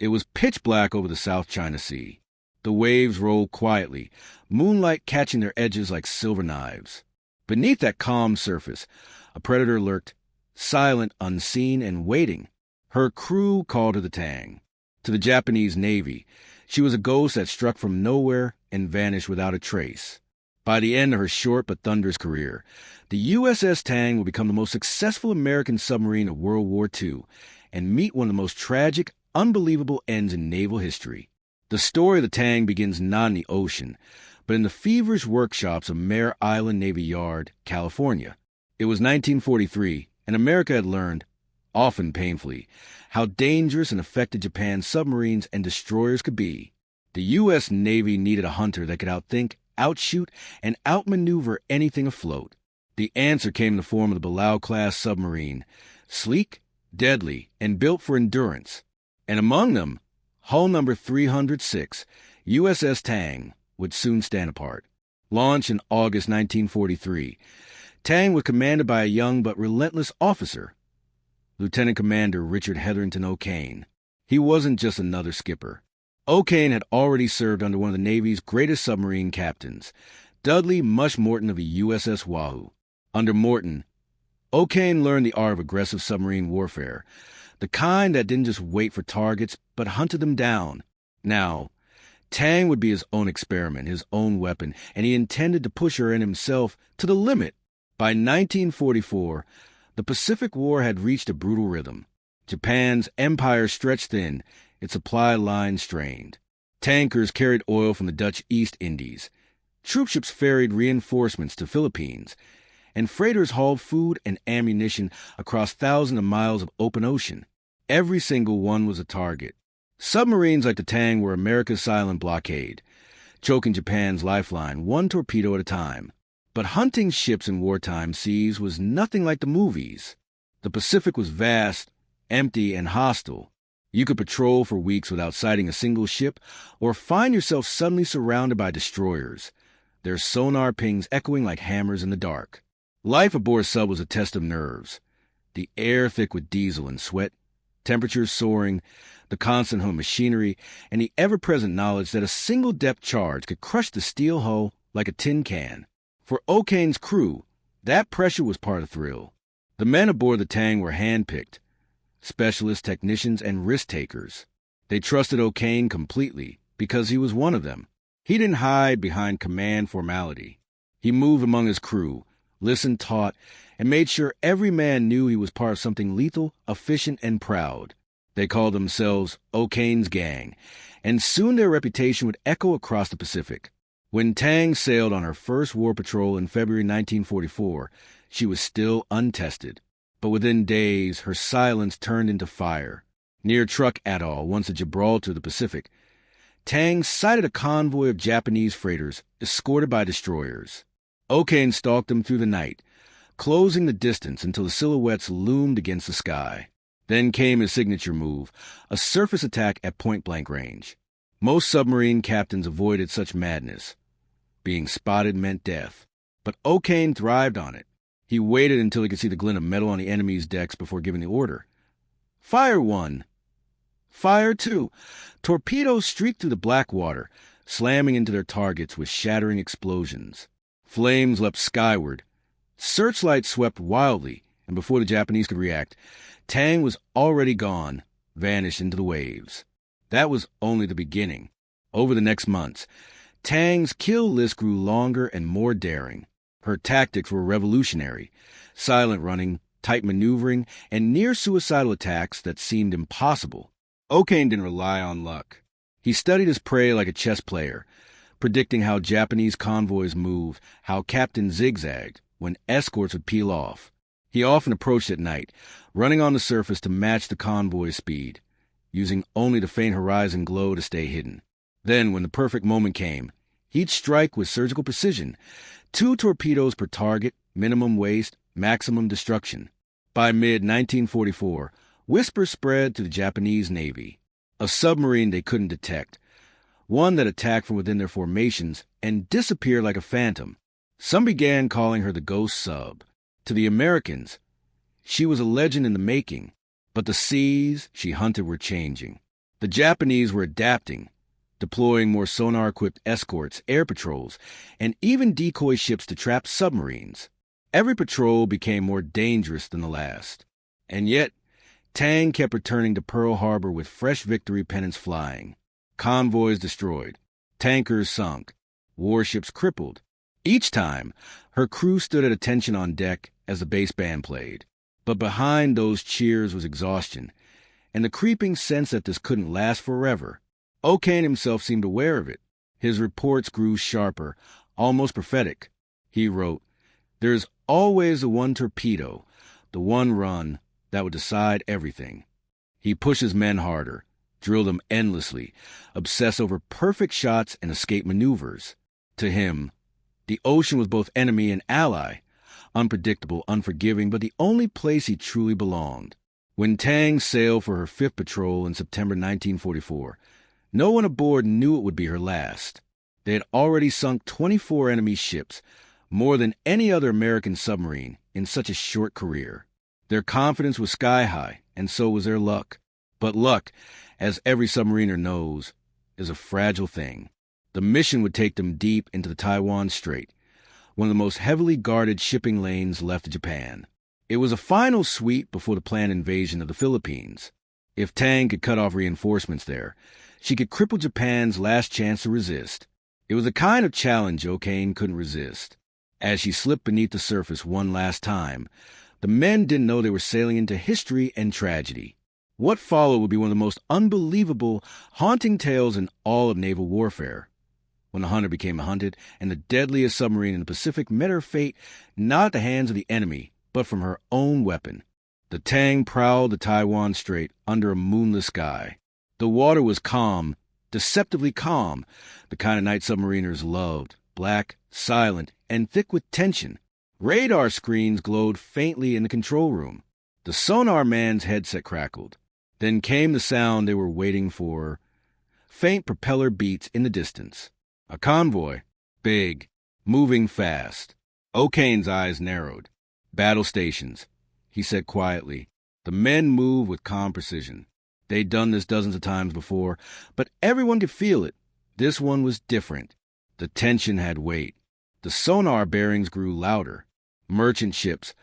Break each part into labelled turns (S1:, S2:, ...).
S1: It was pitch black over the South China Sea. The waves rolled quietly, moonlight catching their edges like silver knives. Beneath that calm surface, a predator lurked, silent, unseen, and waiting. Her crew called her the Tang. To the Japanese Navy, she was a ghost that struck from nowhere and vanished without a trace. By the end of her short but thunderous career, the USS Tang would become the most successful American submarine of World War II and meet one of the most tragic, unbelievable ends in naval history. The story of the Tang begins not in the ocean, but in the feverish workshops of Mare Island Navy Yard, California. It was 1943, and America had learned, often painfully, how dangerous and effective Japan's submarines and destroyers could be. The U.S. Navy needed a hunter that could outthink, outshoot, and outmaneuver anything afloat. The answer came in the form of the Belau-class submarine, sleek, deadly, and built for endurance. And among them, hull number 306, USS Tang, would soon stand apart. Launched in August 1943, Tang was commanded by a young but relentless officer, Lieutenant Commander Richard Hetherington O'Kane. He wasn't just another skipper. O'Kane had already served under one of the Navy's greatest submarine captains, Dudley Mush Morton of the USS Wahoo. Under Morton, O'Kane learned the art of aggressive submarine warfare, the kind that didn't just wait for targets, but hunted them down. Now, Tang would be his own experiment, his own weapon, and he intended to push her and himself to the limit. By 1944, the Pacific War had reached a brutal rhythm. Japan's empire stretched thin, its supply lines strained. Tankers carried oil from the Dutch East Indies. Troopships ferried reinforcements to Philippines, and freighters hauled food and ammunition across thousands of miles of open ocean. Every single one was a target. Submarines like the Tang were America's silent blockade, choking Japan's lifeline one torpedo at a time. But hunting ships in wartime seas was nothing like the movies. The Pacific was vast, empty, and hostile. You could patrol for weeks without sighting a single ship, or find yourself suddenly surrounded by destroyers, their sonar pings echoing like hammers in the dark. Life aboard a sub was a test of nerves. The air thick with diesel and sweat, temperatures soaring, the constant hum of machinery, and the ever-present knowledge that a single depth charge could crush the steel hull like a tin can. For O'Kane's crew, that pressure was part of the thrill. The men aboard the Tang were handpicked, specialist technicians and risk-takers. They trusted O'Kane completely because he was one of them. He didn't hide behind command formality. He moved among his crew, listened, taught, and made sure every man knew he was part of something lethal, efficient, and proud. They called themselves O'Kane's Gang, and soon their reputation would echo across the Pacific. When Tang sailed on her first war patrol in February 1944, she was still untested. But within days, her silence turned into fire. Near Truk Atoll, once at Gibraltar, the Pacific, Tang sighted a convoy of Japanese freighters escorted by destroyers. O'Kane stalked them through the night, closing the distance until the silhouettes loomed against the sky. Then came his signature move, a surface attack at point-blank range. Most submarine captains avoided such madness. Being spotted meant death. But O'Kane thrived on it. He waited until he could see the glint of metal on the enemy's decks before giving the order. Fire one. Fire two. Torpedoes streaked through the black water, slamming into their targets with shattering explosions. Flames leapt skyward. Searchlights swept wildly, and before the Japanese could react, Tang was already gone, vanished into the waves. That was only the beginning. Over the next months, Tang's kill list grew longer and more daring. Her tactics were revolutionary: silent running, tight maneuvering, and near-suicidal attacks that seemed impossible. O'Kane didn't rely on luck. He studied his prey like a chess player, predicting how Japanese convoys moved, how captains zigzagged, when escorts would peel off. He often approached at night, running on the surface to match the convoy's speed, using only the faint horizon glow to stay hidden. Then, when the perfect moment came, he'd strike with surgical precision, 2 torpedoes per target, minimum waste, maximum destruction. By mid-1944, whispers spread to the Japanese Navy. A submarine they couldn't detect, one that attacked from within their formations and disappeared like a phantom. Some began calling her the Ghost Sub. To the Americans, she was a legend in the making, but the seas she hunted were changing. The Japanese were adapting, deploying more sonar-equipped escorts, air patrols, and even decoy ships to trap submarines. Every patrol became more dangerous than the last. And yet, Tang kept returning to Pearl Harbor with fresh victory pennants flying. Convoys destroyed, tankers sunk, warships crippled. Each time, her crew stood at attention on deck as the bass band played. But behind those cheers was exhaustion, and the creeping sense that this couldn't last forever. O'Kane himself seemed aware of it. His reports grew sharper, almost prophetic. He wrote, "There's always the one torpedo, the one run, that would decide everything." He pushed his men harder, drilled them endlessly, obsessed over perfect shots and escape maneuvers. To him, the ocean was both enemy and ally, unpredictable, unforgiving, but the only place he truly belonged. When Tang sailed for her 5th patrol in September 1944, no one aboard knew it would be her last. They had already sunk 24 enemy ships, more than any other American submarine in such a short career. Their confidence was sky high, and so was their luck. But luck, as every submariner knows, is a fragile thing. The mission would take them deep into the Taiwan Strait, one of the most heavily guarded shipping lanes left of Japan. It was a final sweep before the planned invasion of the Philippines. If Tang could cut off reinforcements there, she could cripple Japan's last chance to resist. It was a kind of challenge O'Kane couldn't resist. As she slipped beneath the surface one last time, the men didn't know they were sailing into history and tragedy. What followed would be one of the most unbelievable, haunting tales in all of naval warfare. When the Hunter became a hunted, and the deadliest submarine in the Pacific met her fate not at the hands of the enemy, but from her own weapon. The Tang prowled the Taiwan Strait under a moonless sky. The water was calm, deceptively calm, the kind of night submariners loved, black, silent, and thick with tension. Radar screens glowed faintly in the control room. The sonar man's headset crackled. Then came the sound they were waiting for. Faint propeller beats in the distance. A convoy, big, moving fast. O'Kane's eyes narrowed. "Battle stations," he said quietly. The men moved with calm precision. They'd done this dozens of times before, but everyone could feel it. This one was different. The tension had weight. The sonar bearings grew louder. Merchant ships,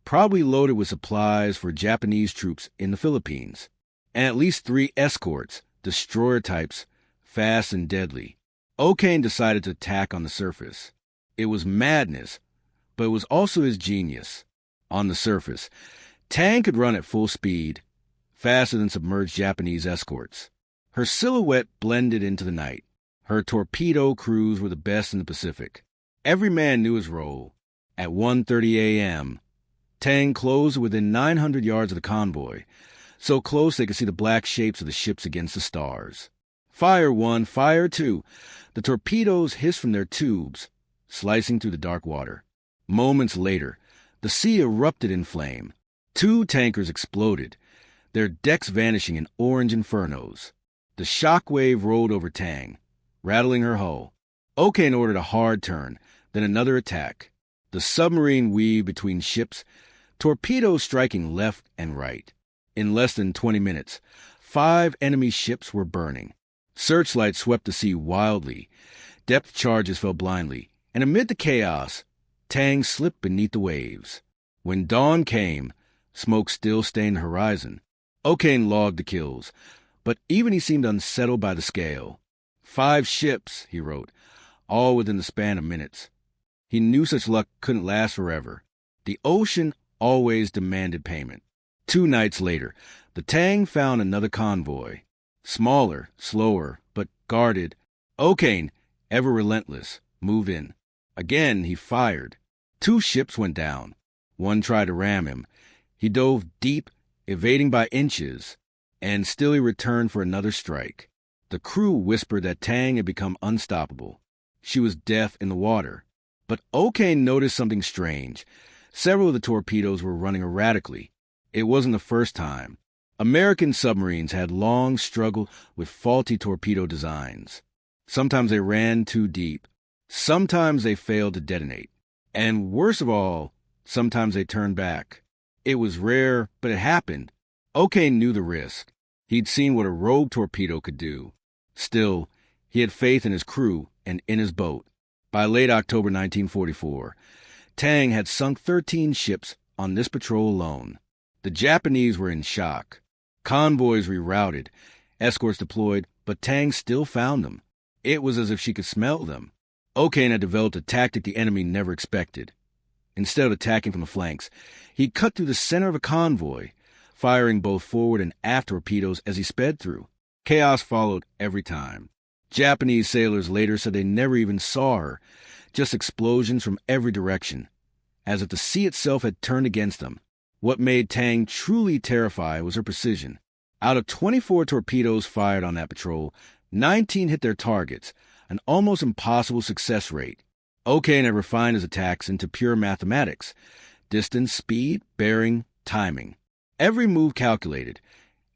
S1: probably loaded with supplies for Japanese troops in the Philippines. And at least 3 escorts, destroyer types, fast and deadly. O'Kane decided to attack on the surface. It was madness, but it was also his genius. On the surface, Tang could run at full speed, faster than submerged Japanese escorts. Her silhouette blended into the night. Her torpedo crews were the best in the Pacific. Every man knew his role. At 1:30 a.m., Tang closed within 900 yards of the convoy, so close they could see the black shapes of the ships against the stars. Fire 1, fire 2. The torpedoes hissed from their tubes, slicing through the dark water. Moments later, the sea erupted in flame. 2 tankers exploded, their decks vanishing in orange infernos. The shock wave rolled over Tang, rattling her hull. O'Kane ordered a hard turn, then another attack. The submarine weaved between ships, torpedoes striking left and right. In less than 20 minutes, 5 enemy ships were burning. Searchlights swept the sea wildly. Depth charges fell blindly, and amid the chaos, Tang slipped beneath the waves. When dawn came, smoke still stained the horizon. O'Kane logged the kills, but even he seemed unsettled by the scale. 5 ships, he wrote, all within the span of minutes. He knew such luck couldn't last forever. The ocean always demanded payment. 2 nights later, the Tang found another convoy. Smaller, slower, but guarded. O'Kane, ever relentless, moved in. Again he fired. 2 ships went down. One tried to ram him. He dove deep, evading by inches, and still he returned for another strike. The crew whispered that Tang had become unstoppable. She was death in the water. But O'Kane noticed something strange. Several of the torpedoes were running erratically. It wasn't the first time. American submarines had long struggled with faulty torpedo designs. Sometimes they ran too deep. Sometimes they failed to detonate. And worst of all, sometimes they turned back. It was rare, but it happened. O'Kane knew the risk. He'd seen what a rogue torpedo could do. Still, he had faith in his crew and in his boat. By late October 1944, Tang had sunk 13 ships on this patrol alone. The Japanese were in shock. Convoys rerouted, escorts deployed, but Tang still found them. It was as if she could smell them. O'Kane had developed a tactic the enemy never expected. Instead of attacking from the flanks, he cut through the center of a convoy, firing both forward and aft torpedoes as he sped through. Chaos followed every time. Japanese sailors later said they never even saw her, just explosions from every direction, as if the sea itself had turned against them. What made Tang truly terrified was her precision. Out of 24 torpedoes fired on that patrol, 19 hit their targets, an almost impossible success rate. O'Kane had refined his attacks into pure mathematics: distance, speed, bearing, timing. Every move calculated,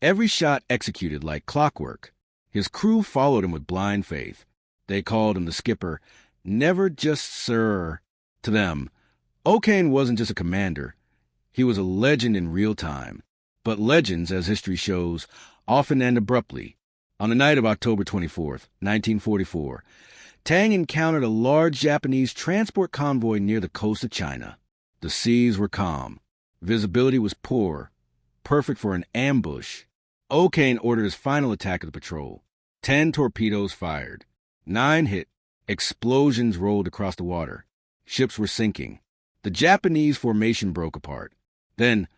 S1: every shot executed like clockwork. His crew followed him with blind faith. They called him the skipper, never just sir. To them, O'Kane wasn't just a commander. He was a legend in real time. But legends, as history shows, often end abruptly. On the night of October 24th, 1944, Tang encountered a large Japanese transport convoy near the coast of China. The seas were calm. Visibility was poor, perfect for an ambush. O'Kane ordered his final attack of the patrol. 10 torpedoes fired. 9 hit. Explosions rolled across the water. Ships were sinking. The Japanese formation broke apart. Then,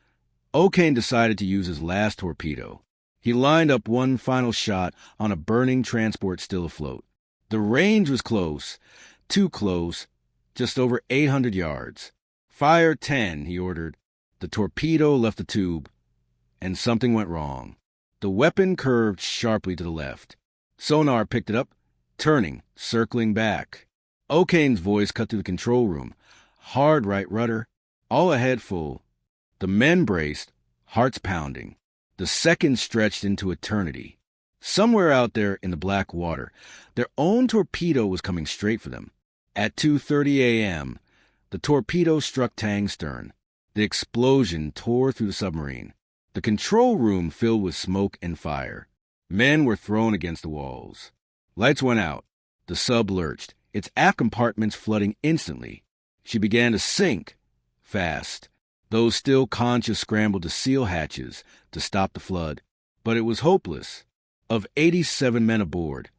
S1: O'Kane decided to use his last torpedo. He lined up one final shot on a burning transport still afloat. The range was close, too close, just over 800 yards. Fire 10, he ordered. The torpedo left the tube, and something went wrong. The weapon curved sharply to the left. Sonar picked it up, turning, circling back. O'Kane's voice cut through the control room. Hard right rudder, all ahead full. The men braced, hearts pounding. The seconds stretched into eternity. Somewhere out there in the black water, their own torpedo was coming straight for them. At 2:30 a.m., the torpedo struck Tang's stern. The explosion tore through the submarine. The control room filled with smoke and fire. Men were thrown against the walls. Lights went out. The sub lurched, its aft compartments flooding instantly. She began to sink, fast. Those still conscious scrambled to seal hatches to stop the flood. But it was hopeless. Of 87 men aboard,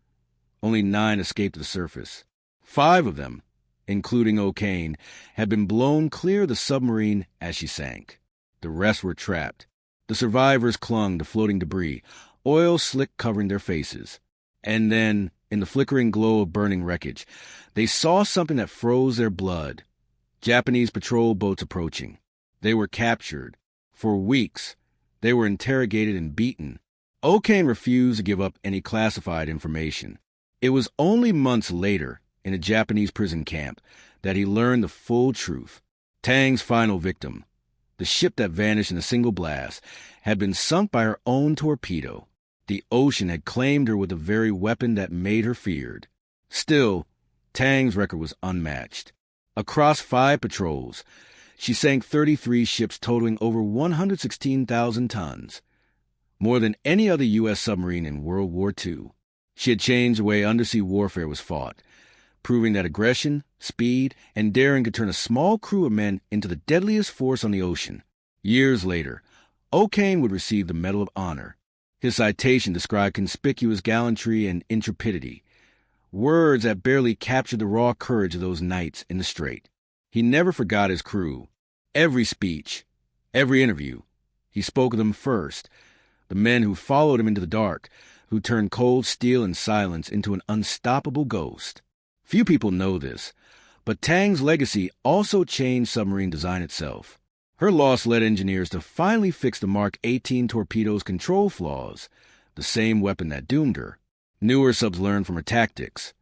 S1: only 9 escaped to the surface. 5 of them, including O'Kane, had been blown clear of the submarine as she sank. The rest were trapped. The survivors clung to floating debris, oil slick covering their faces. And then, in the flickering glow of burning wreckage, they saw something that froze their blood. Japanese patrol boats approaching. They were captured. For weeks, they were interrogated and beaten. O'Kane refused to give up any classified information. It was only months later, in a Japanese prison camp, that he learned the full truth. Tang's final victim, the ship that vanished in a single blast, had been sunk by her own torpedo. The ocean had claimed her with the very weapon that made her feared. Still, Tang's record was unmatched. Across 5 patrols, she sank 33 ships totaling over 116,000 tons. More than any other U.S. submarine in World War II. She had changed the way undersea warfare was fought, proving that aggression, speed, and daring could turn a small crew of men into the deadliest force on the ocean. Years later, O'Kane would receive the Medal of Honor. His citation described conspicuous gallantry and intrepidity, words that barely captured the raw courage of those nights in the Strait. He never forgot his crew. Every speech, every interview, he spoke of them first. The men who followed him into the dark, who turned cold steel and silence into an unstoppable ghost. Few people know this, but Tang's legacy also changed submarine design itself. Her loss led engineers to finally fix the Mark 18 torpedo's control flaws, the same weapon that doomed her. Newer subs learned from her tactics.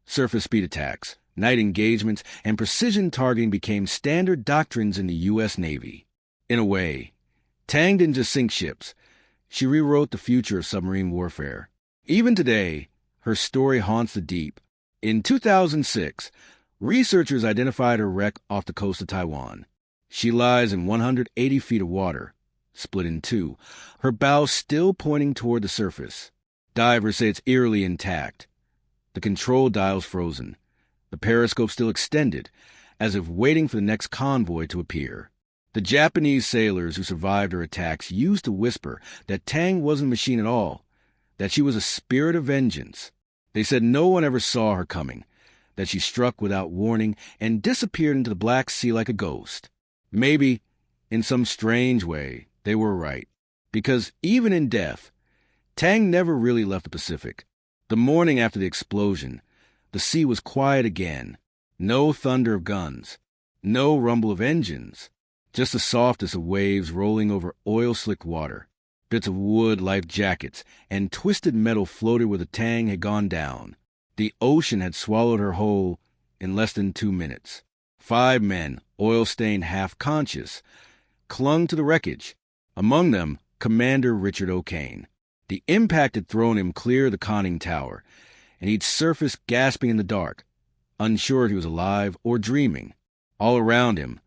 S1: Surface speed attacks, night engagements, and precision targeting became standard doctrines in the U.S. Navy. In a way, Tang didn't just sink ships. She rewrote the future of submarine warfare. Even today, her story haunts the deep. In 2006, researchers identified her wreck off the coast of Taiwan. She lies in 180 feet of water, split in two, her bow still pointing toward the surface. Divers say it's eerily intact. The control dial's frozen. The periscope still extended, as if waiting for the next convoy to appear. The Japanese sailors who survived her attacks used to whisper that Tang wasn't a machine at all, that she was a spirit of vengeance. They said no one ever saw her coming, that she struck without warning and disappeared into the Black Sea like a ghost. Maybe, in some strange way, they were right, because even in death, Tang never really left the Pacific. The morning after the explosion, the sea was quiet again. No thunder of guns, no rumble of engines, just the softest of waves rolling over oil-slicked water. Bits of wood, life jackets, and twisted metal floated where the Tang had gone down. The ocean had swallowed her whole in less than 2 minutes. 5 men, oil-stained half-conscious, clung to the wreckage. Among them, Commander Richard O'Kane. The impact had thrown him clear of the conning tower, and he'd surfaced gasping in the dark, unsure if he was alive or dreaming. All around him,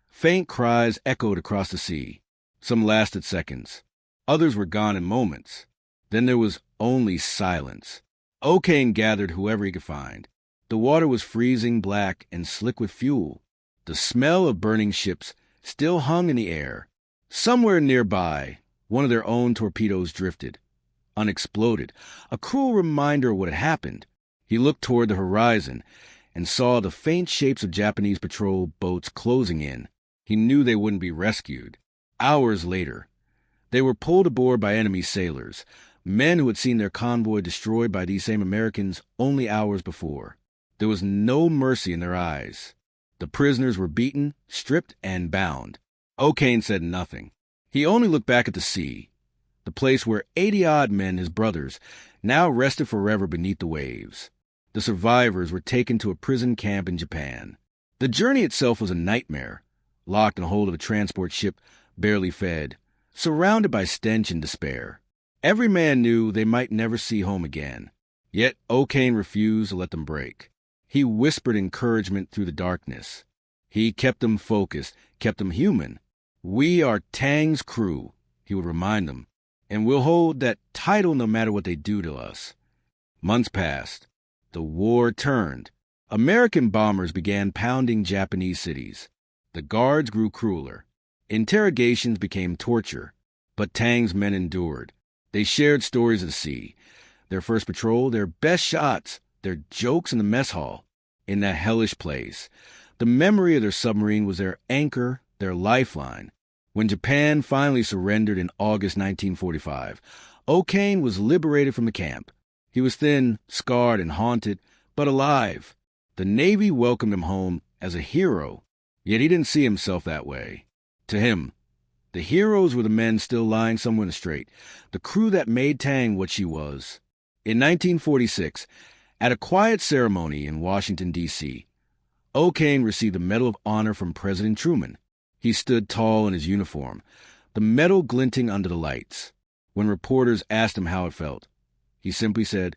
S1: faint cries echoed across the sea. Some lasted seconds. Others were gone in moments. Then there was only silence. O'Kane gathered whoever he could find. The water was freezing black and slick with fuel. The smell of burning ships still hung in the air. Somewhere nearby, one of their own torpedoes drifted, unexploded, a cruel reminder of what had happened. He looked toward the horizon and saw the faint shapes of Japanese patrol boats closing in. He knew they wouldn't be rescued. Hours later, they were pulled aboard by enemy sailors, men who had seen their convoy destroyed by these same Americans only hours before. There was no mercy in their eyes. The prisoners were beaten, stripped, and bound. O'Kane said nothing. He only looked back at the sea, the place where 80-odd men, his brothers, now rested forever beneath the waves. The survivors were taken to a prison camp in Japan. The journey itself was a nightmare, locked in the hold of a transport ship, barely fed, surrounded by stench and despair. Every man knew they might never see home again. Yet O'Kane refused to let them break. He whispered encouragement through the darkness. He kept them focused, kept them human. "We are Tang's crew," he would remind them, "and we'll hold that title no matter what they do to us." Months passed. The war turned. American bombers began pounding Japanese cities. The guards grew crueler. Interrogations became torture. But Tang's men endured. They shared stories of the sea, their first patrol, their best shots, their jokes in the mess hall. In that hellish place, the memory of their submarine was their anchor, their lifeline. When Japan finally surrendered in August 1945, O'Kane was liberated from the camp. He was thin, scarred, and haunted, but alive. The Navy welcomed him home as a hero, yet he didn't see himself that way. To him, the heroes were the men still lying somewhere in the strait, the crew that made Tang what she was. In 1946, at a quiet ceremony in Washington, D.C., O'Kane received the Medal of Honor from President Truman. He stood tall in his uniform, the medal glinting under the lights. When reporters asked him how it felt, he simply said,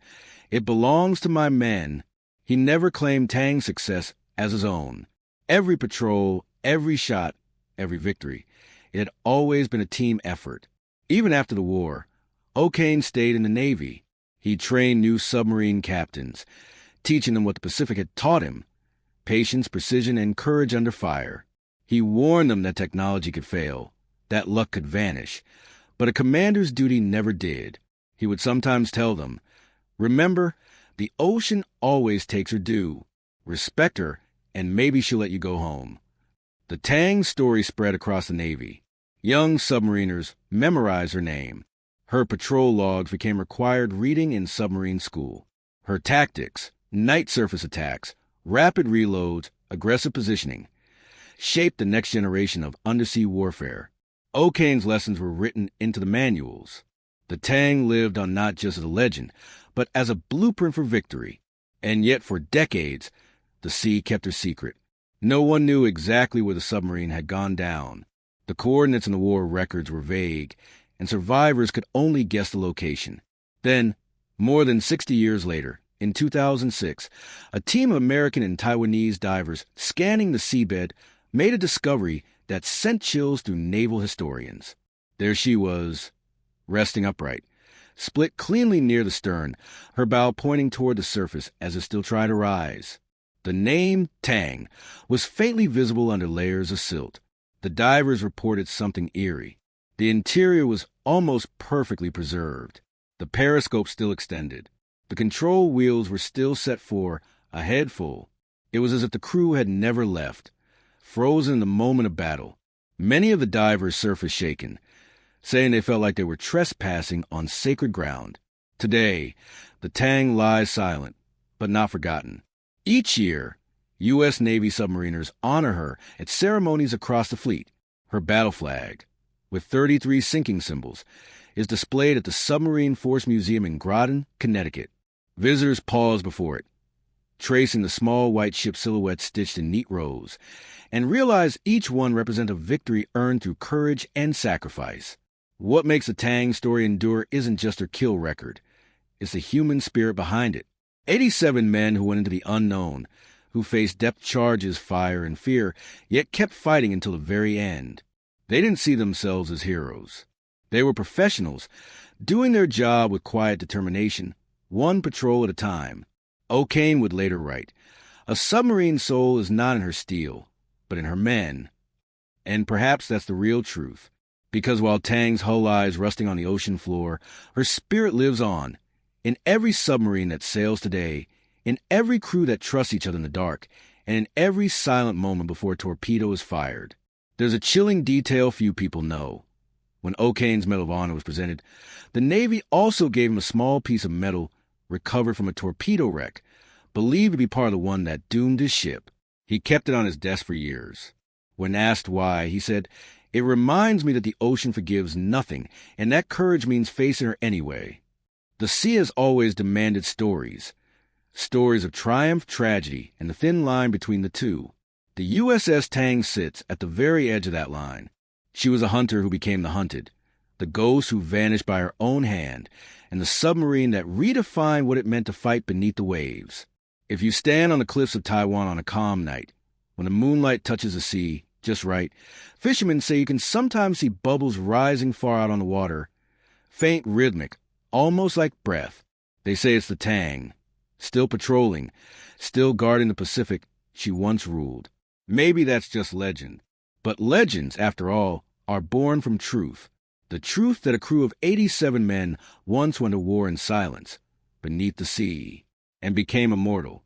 S1: "It belongs to my men." He never claimed Tang's success as his own. Every patrol, every shot, every victory, it had always been a team effort. Even after the war, O'Kane stayed in the Navy. He trained new submarine captains, teaching them what the Pacific had taught him: patience, precision, and courage under fire. He warned them that technology could fail, that luck could vanish, but a commander's duty never did. He would sometimes tell them, "Remember, the ocean always takes her due. Respect her, and maybe she'll let you go home." The Tang story spread across the Navy. Young submariners memorized her name. Her patrol logs became required reading in submarine school. Her tactics, night surface attacks, rapid reloads, aggressive positioning, shaped the next generation of undersea warfare. O'Kane's lessons were written into the manuals. The Tang lived on not just as a legend, but as a blueprint for victory. And yet for decades, the sea kept her secret. No one knew exactly where the submarine had gone down. The coordinates in the war records were vague, and survivors could only guess the location. Then, more than 60 years later, in 2006, a team of American and Taiwanese divers scanning the seabed made a discovery that sent chills through naval historians. There she was, resting upright, split cleanly near the stern, her bow pointing toward the surface as it still tried to rise. The name Tang was faintly visible under layers of silt. The divers reported something eerie. The interior was almost perfectly preserved. The periscope still extended. The control wheels were still set for a head full. It was as if the crew had never left, frozen in the moment of battle. Many of the divers surfaced shaken, saying they felt like they were trespassing on sacred ground. Today, the Tang lies silent, but not forgotten. Each year, U.S. Navy submariners honor her at ceremonies across the fleet. Her battle flag, with 33 sinking symbols, is displayed at the Submarine Force Museum in Groton, Connecticut. Visitors pause before it, tracing the small white ship silhouettes stitched in neat rows, and realize each one represents a victory earned through courage and sacrifice. What makes the Tang story endure isn't just her kill record. It's the human spirit behind it. 87 men who went into the unknown, who faced depth charges, fire, and fear, yet kept fighting until the very end. They didn't see themselves as heroes. They were professionals, doing their job with quiet determination, one patrol at a time. O'Kane would later write, "A submarine soul is not in her steel, but in her men." And perhaps that's the real truth, because while Tang's hull lies rusting on the ocean floor, her spirit lives on, in every submarine that sails today, in every crew that trusts each other in the dark, and in every silent moment before a torpedo is fired. There's a chilling detail few people know. When O'Kane's Medal of Honor was presented, the Navy also gave him a small piece of metal recovered from a torpedo wreck, believed to be part of the one that doomed his ship. He kept it on his desk for years. When asked why, he said, "It reminds me that the ocean forgives nothing, and that courage means facing her anyway." The sea has always demanded stories. Stories of triumph, tragedy, and the thin line between the two. The USS Tang sits at the very edge of that line. She was a hunter who became the hunted, the ghost who vanished by her own hand, and the submarine that redefined what it meant to fight beneath the waves. If you stand on the cliffs of Taiwan on a calm night, when the moonlight touches the sea just right, fishermen say you can sometimes see bubbles rising far out on the water, faint, rhythmic, almost like breath. They say it's the Tang, still patrolling, still guarding the Pacific she once ruled. Maybe that's just legend. But legends, after all, are born from truth. The truth that a crew of 87 men once went to war in silence, beneath the sea, and became immortal.